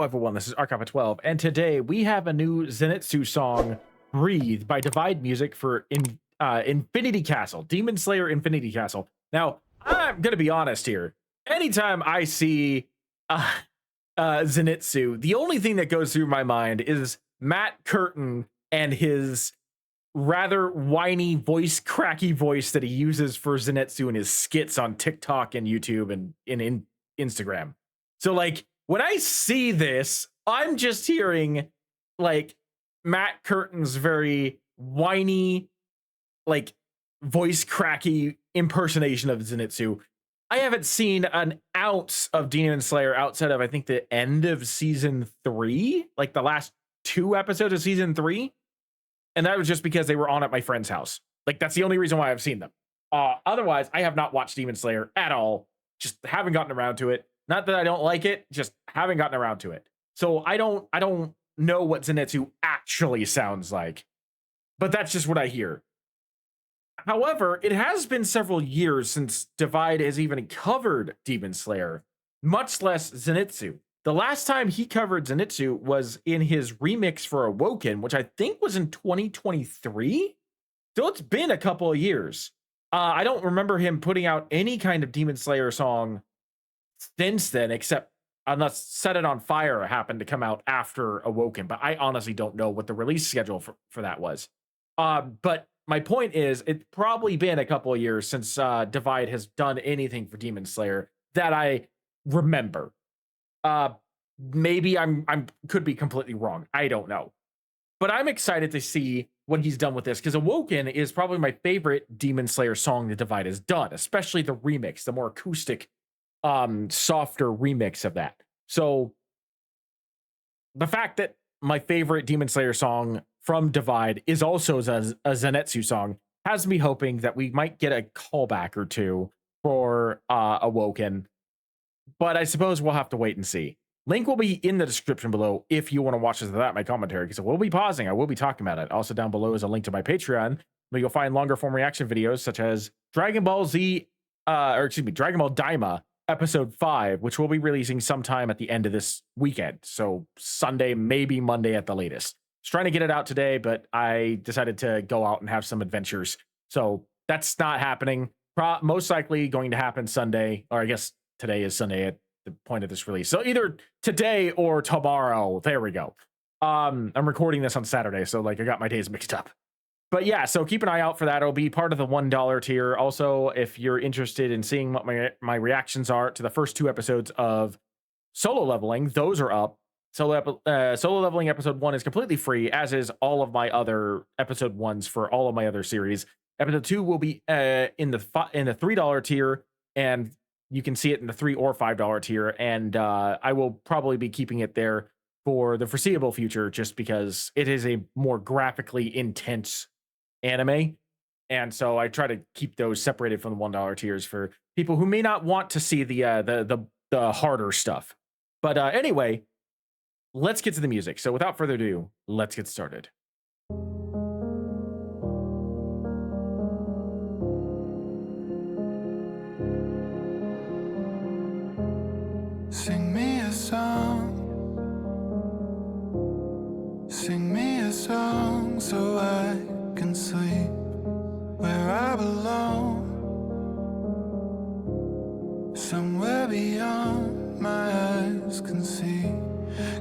everyone, this is Archive of 12, and today we have a new Zenitsu song, Breathe, by Divide Music for Infinity Castle, Demon Slayer Infinity Castle. Now, I'm gonna be honest here. Anytime I see Zenitsu, the only thing that goes through my mind is Matt Curtin and his rather whiny cracky voice that he uses for Zenitsu in his skits on TikTok and YouTube and in Instagram. So like when I see this, I'm just hearing like Matt Curtin's very whiny, like voice cracky impersonation of Zenitsu. I haven't seen an ounce of Demon Slayer outside of, I think, the end of season 3, like the last 2 episodes of season 3. And that was just because they were on at my friend's house. Like, that's the only reason why I've seen them. Otherwise, I have not watched Demon Slayer at all. Just haven't gotten around to it. Not that I don't like it, just haven't gotten around to it. So I don't know what Zenitsu actually sounds like. But that's just what I hear. However, it has been several years since Divide has even covered Demon Slayer, much less Zenitsu. The last time he covered Zenitsu was in his remix for Awoken, which I think was in 2023. So it's been a couple of years. I don't remember him putting out any kind of Demon Slayer song since then, except unless Set It On Fire happened to come out after Awoken. But I honestly don't know what the release schedule for that was. But my point is, it's probably been a couple of years since Divide has done anything for Demon Slayer that I remember. Maybe I'm could be completely wrong. I don't know. But I'm excited to see what he's done with this, because Awoken is probably my favorite Demon Slayer song that Divide has done, especially the remix, the more acoustic, softer remix of that. So the fact that my favorite Demon Slayer song from Divide is also a Zenitsu song has me hoping that we might get a callback or two for Awoken. But I suppose we'll have to wait and see. Link will be in the description below if you want to watch this without my commentary, because I will be pausing. I will be talking about it. Also down below is a link to my Patreon, where you'll find longer form reaction videos such as Dragon Ball Daima episode 5, which we'll be releasing sometime at the end of this weekend. So Sunday, maybe Monday at the latest. I was trying to get it out today, but I decided to go out and have some adventures. So that's not happening. Most likely going to happen Sunday, or I guess today is Sunday at the point of this release. So either today or tomorrow. There we go. I'm recording this on Saturday, so like I got my days mixed up. But yeah, so keep an eye out for that. It'll be part of the $1 tier. Also, if you're interested in seeing what my reactions are to the first 2 episodes of Solo Leveling, those are up. Solo Leveling episode 1 is completely free, as is all of my other episode 1s for all of my other series. Episode 2 will be in the $3 tier, and you can see it in the $3 or $5 tier, and I will probably be keeping it there for the foreseeable future, just because it is a more graphically intense anime, and so I try to keep those separated from the $1 tiers for people who may not want to see the harder stuff. But anyway, let's get to the music. So without further ado, let's get started. Sing me a song, sing me a song so I can sleep where I belong, somewhere beyond my eyes can see,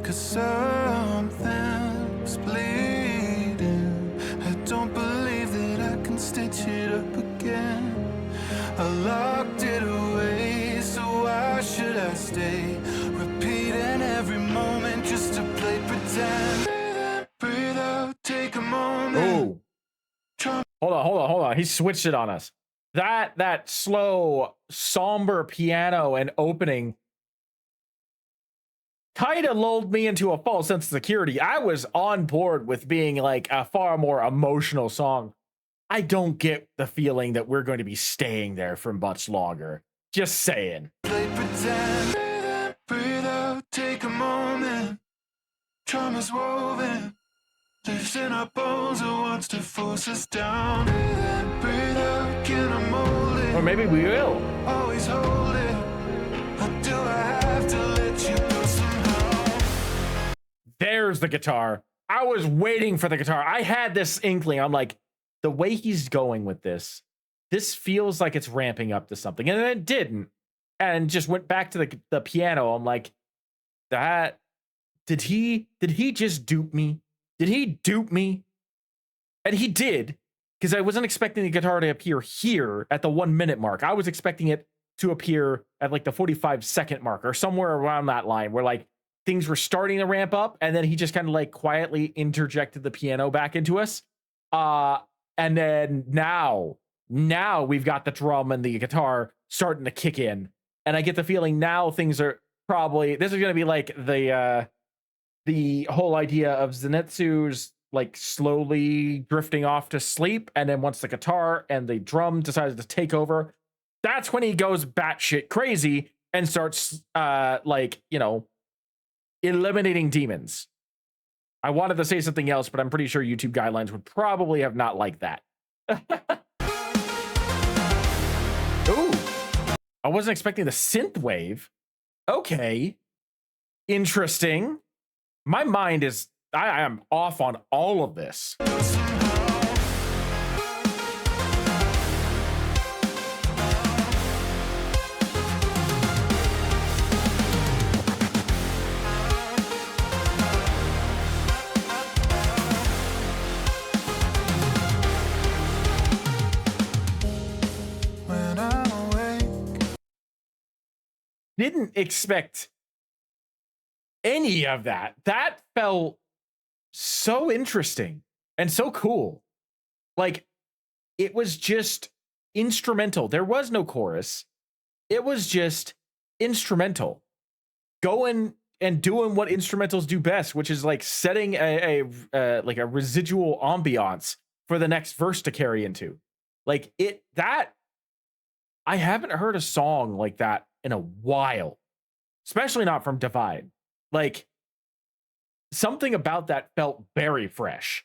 'cause something's bleeding. I don't believe that I can stitch it up again. I locked it away, so why should I stay? Repeating every moment just to play pretend. Breathe in, breathe out, take a moment. Oh, hold on. He switched it on us. That slow, somber piano and opening kind of lulled me into a false sense of security. I was on board with being like a far more emotional song. I don't get the feeling that we're going to be staying there for much longer. Just saying. Play pretend. Breathe in, breathe out, take a moment. Trauma's woven, lives in our bones, it wants to force us down. Breathe in, breathe out, can I mold it? Or maybe we will. Always hold it. Or do I have to let you go somehow? there's the guitar. I was waiting for the guitar. I had this inkling. I'm like, the way he's going with this feels like it's ramping up to something. And then it didn't. And just went back to the piano. I'm like, that did he just dupe me? Did he dupe me? And he did, because I wasn't expecting the guitar to appear here at the 1 minute mark. I was expecting it to appear at like the 45-second mark or somewhere around that line where like things were starting to ramp up, and then he just kind of like quietly interjected the piano back into us. And then now we've got the drum and the guitar starting to kick in. And I get the feeling now things are probably, this is going to be like the whole idea of Zenitsu's like slowly drifting off to sleep. And then once the guitar and the drum decides to take over, that's when he goes batshit crazy and starts like, you know, eliminating demons. I wanted to say something else, but I'm pretty sure YouTube guidelines would probably have not liked that. Ooh, I wasn't expecting the synth wave. Okay, interesting. My mind is, I am off on all of this. When I'm awake, Didn't expect any of that. That felt so interesting and so cool. Like, it was just instrumental. There was no chorus. It was just instrumental. Going and doing what instrumentals do best, which is like setting a like a residual ambiance for the next verse to carry into. Like that I haven't heard a song like that in a while, especially not from Divide. Like, something about that felt very fresh,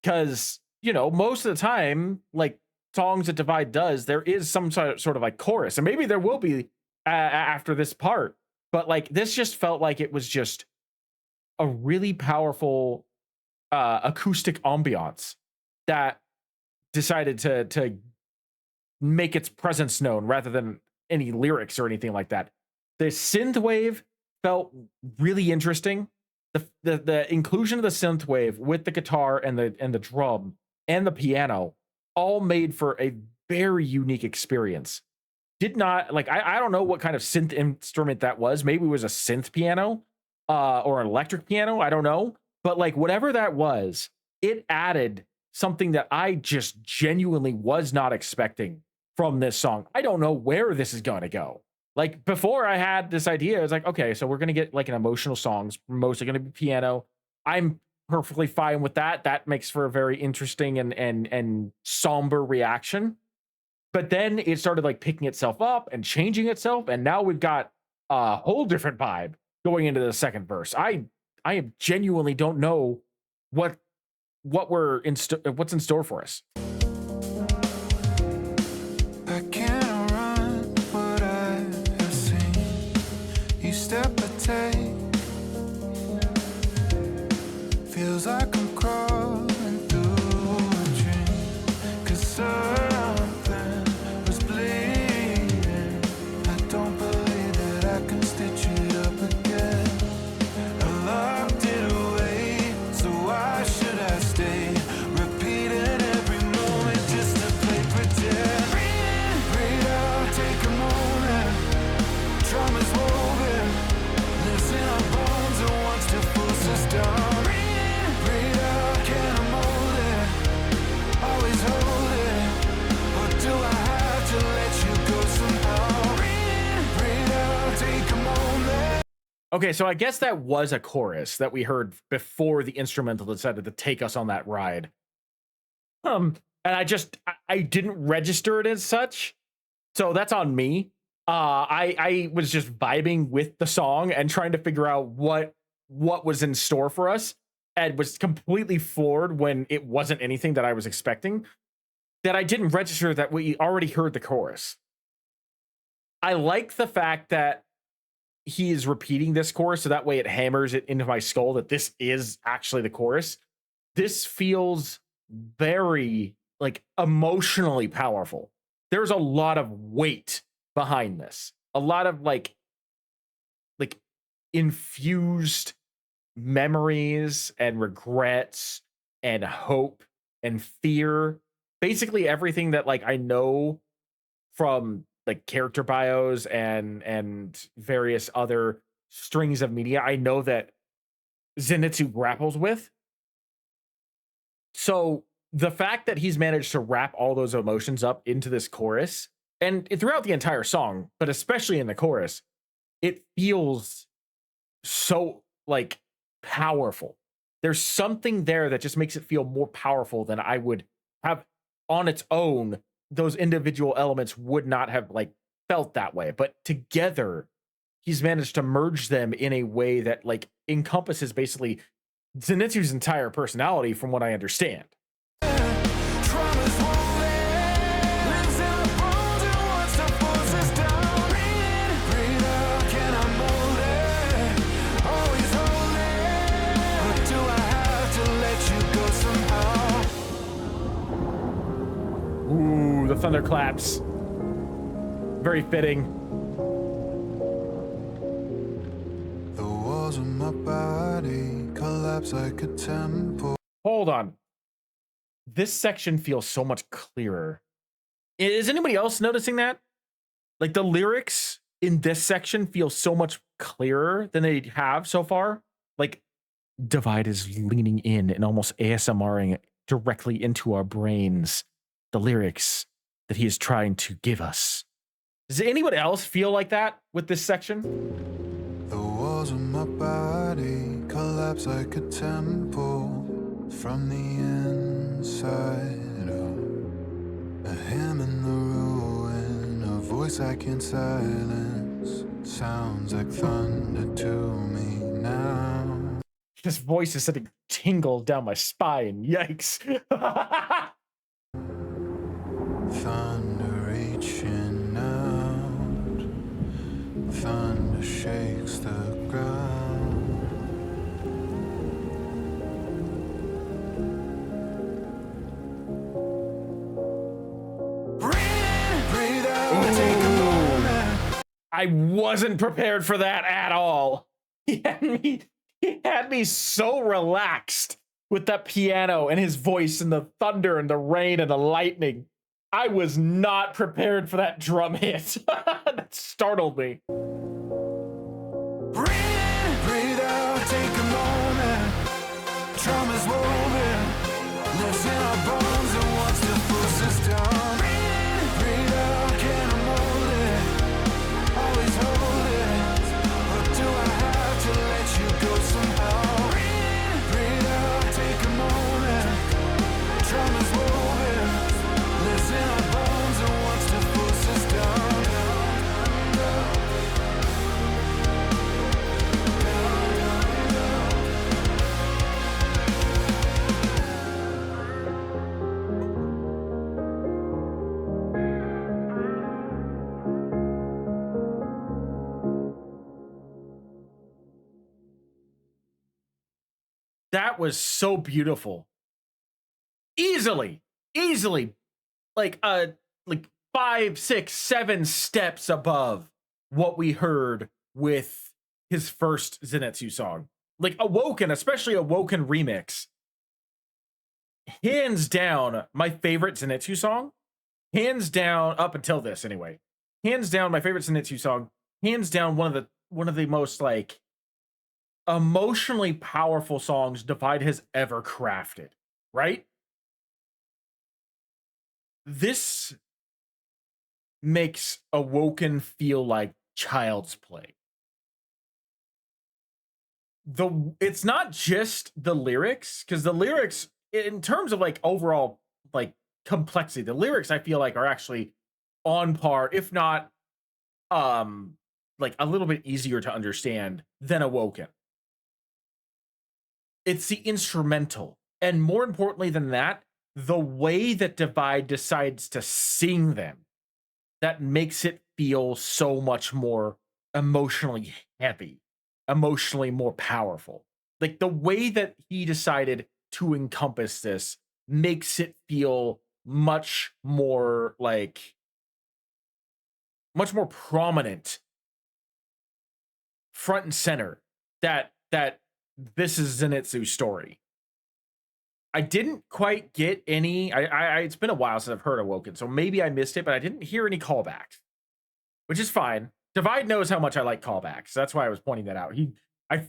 because, you know, most of the time, like songs that Divide does, there is some sort of like chorus, and maybe there will be after this part, but like this just felt like it was just a really powerful acoustic ambiance that decided to make its presence known rather than any lyrics or anything like that. The synth wave felt really interesting. The inclusion of the synth wave with the guitar and the drum and the piano all made for a very unique experience. Did not like, I don't know what kind of synth instrument that was. Maybe it was a synth piano or an electric piano. I don't know. But like, whatever that was, it added something that I just genuinely was not expecting from this song. I don't know where this is going to go. Like, before I had this idea, I was like, okay, so we're going to get like an emotional songs, mostly going to be piano. I'm perfectly fine with that. That makes for a very interesting and somber reaction. But then it started like picking itself up and changing itself, and now we've got a whole different vibe going into the second verse. I genuinely don't know what's in store for us. I can't run what I have seen. Each step I take feels like I'm crawling through a dream. 'Cause something was bleeding. I don't believe that I can stitch it up again. I locked it away, so why should I stay? Repeating every moment just to play pretend. Breathe out, take a moment. Trauma's woven, lives in our bones and wants to force us down. Breathe out, can't mold it, always hold it. Or do I have to let you go somehow? Breathe out, take a moment. Okay, so I guess that was a chorus that we heard before the instrumental decided to take us on that ride. And I didn't register it as such, so that's on me. I was just vibing with the song and trying to figure out what was in store for us, and was completely floored when it wasn't anything that I was expecting. That I didn't register that we already heard the chorus. I like the fact that he is repeating this chorus, so that way it hammers it into my skull that this is actually the chorus. This feels very like emotionally powerful. There's a lot of weight behind this. A lot of like infused memories and regrets and hope and fear. Basically everything that like I know from like character bios and various other strings of media I know that Zenitsu grapples with. So the fact that he's managed to wrap all those emotions up into this chorus and throughout the entire song, but especially in the chorus, it feels so like powerful. There's something there that just makes it feel more powerful than I would have on its own. Those individual elements would not have like felt that way, but together he's managed to merge them in a way that like encompasses basically Zenitsu's entire personality from what I understand. Trauma's wounded, lives in our bones and wants to force us down. Breathe out, can I mold it? Always hold it. Or do I have to let you go somehow? Ooh, the thunderclaps. Very fitting. The walls of my body collapse like a temple. Hold on. This section feels so much clearer. Is anybody else noticing that? Like the lyrics in this section feel so much clearer than they have so far. Like Divide is leaning in and almost ASMRing directly into our brains the lyrics that he is trying to give us. Does anybody else feel like that with this section? The walls of my body collapse like a temple from the inside out. A hymn in the ruin, a voice I can't silence. Sounds like thunder to me now. This voice is sending tingles down my spine. Yikes. Thunder reaching out. Thunder shakes the ground. Breathe out, take a moment. I wasn't prepared for that at all. He had me so relaxed with that piano and his voice and the thunder and the rain and the lightning. I was not prepared for that drum hit. That startled me. Breathe out, take a moment. Trauma's woven, lives in our bones and wants to force us down. Breathe out, can I mold it? Always hold it. Or do I have to let you go somehow? Breathe out, take a moment. Trauma's woven, lives in our bones and wants to force us down. That was so beautiful. Easily, like 5, 6, 7 steps above what we heard with his first Zenitsu song. Like Awoken, especially Awoken remix. Hands down, my favorite Zenitsu song. Hands down, up until this anyway. Hands down, my favorite Zenitsu song. Hands down, one of the most like emotionally powerful songs Divide has ever crafted, right? This makes Awoken feel like child's play. It's not just the lyrics, because the lyrics, in terms of like overall like complexity, the lyrics I feel like are actually on par, if not like a little bit easier to understand than Awoken. It's the instrumental. And more importantly than that, the way that Divide decides to sing them that makes it feel so much more emotionally heavy, emotionally more powerful. Like the way that he decided to encompass this makes it feel much more prominent, front and center, that this is Zenitsu's story. I didn't quite get any. It's been a while since I've heard Awoken, so maybe I missed it, but I didn't hear any callbacks, which is fine. Divide knows how much I like callbacks. That's why I was pointing that out.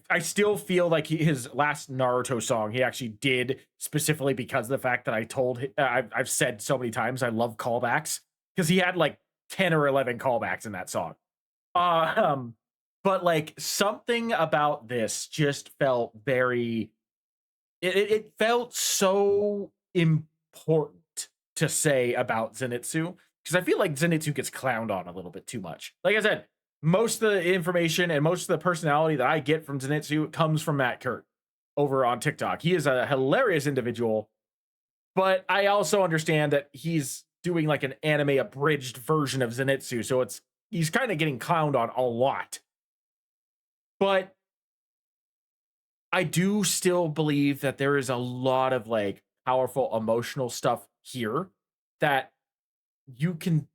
I still feel like his last Naruto song he actually did specifically because of the fact that I've said so many times I love callbacks because he had like 10 or 11 callbacks in that song. Um, but like something about this just felt very. It felt so important to say about Zenitsu because I feel like Zenitsu gets clowned on a little bit too much. Like I said, most of the information and most of the personality that I get from Zenitsu comes from Matt Kurt over on TikTok. He is a hilarious individual, but I also understand that he's doing like an anime abridged version of Zenitsu, so he's kind of getting clowned on a lot. But I do still believe that there is a lot of like powerful emotional stuff here that you can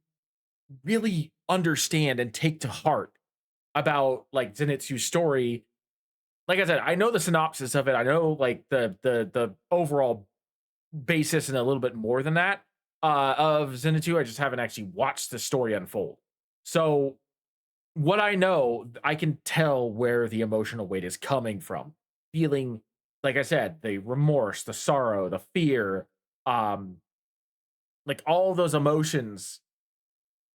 really understand and take to heart about like Zenitsu's story. Like I said, I know the synopsis of it. I know like the overall basis and a little bit more than that of Zenitsu. I just haven't actually watched the story unfold. So what I know, I can tell where the emotional weight is coming from. Feeling, like I said, the remorse, the sorrow, the fear, um, like all those emotions.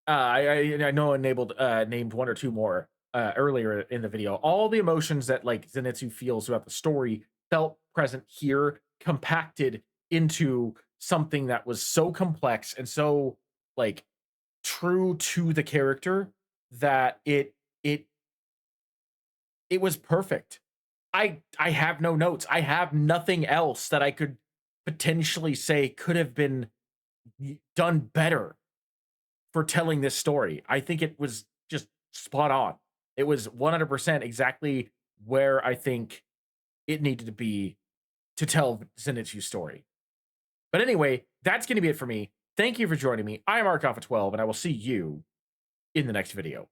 I know I named one or two more earlier in the video. All the emotions that like Zenitsu feels throughout the story felt present here, compacted into something that was so complex and so like true to the character that it it was perfect. I have no notes. I have nothing else that I could potentially say could have been done better for telling this story. I think it was just spot on. It was 100% exactly where I think it needed to be to tell Zenitsu's story. But anyway, that's going to be it for me. Thank you for joining me. I am Arkoff12, and I will see you in the next video.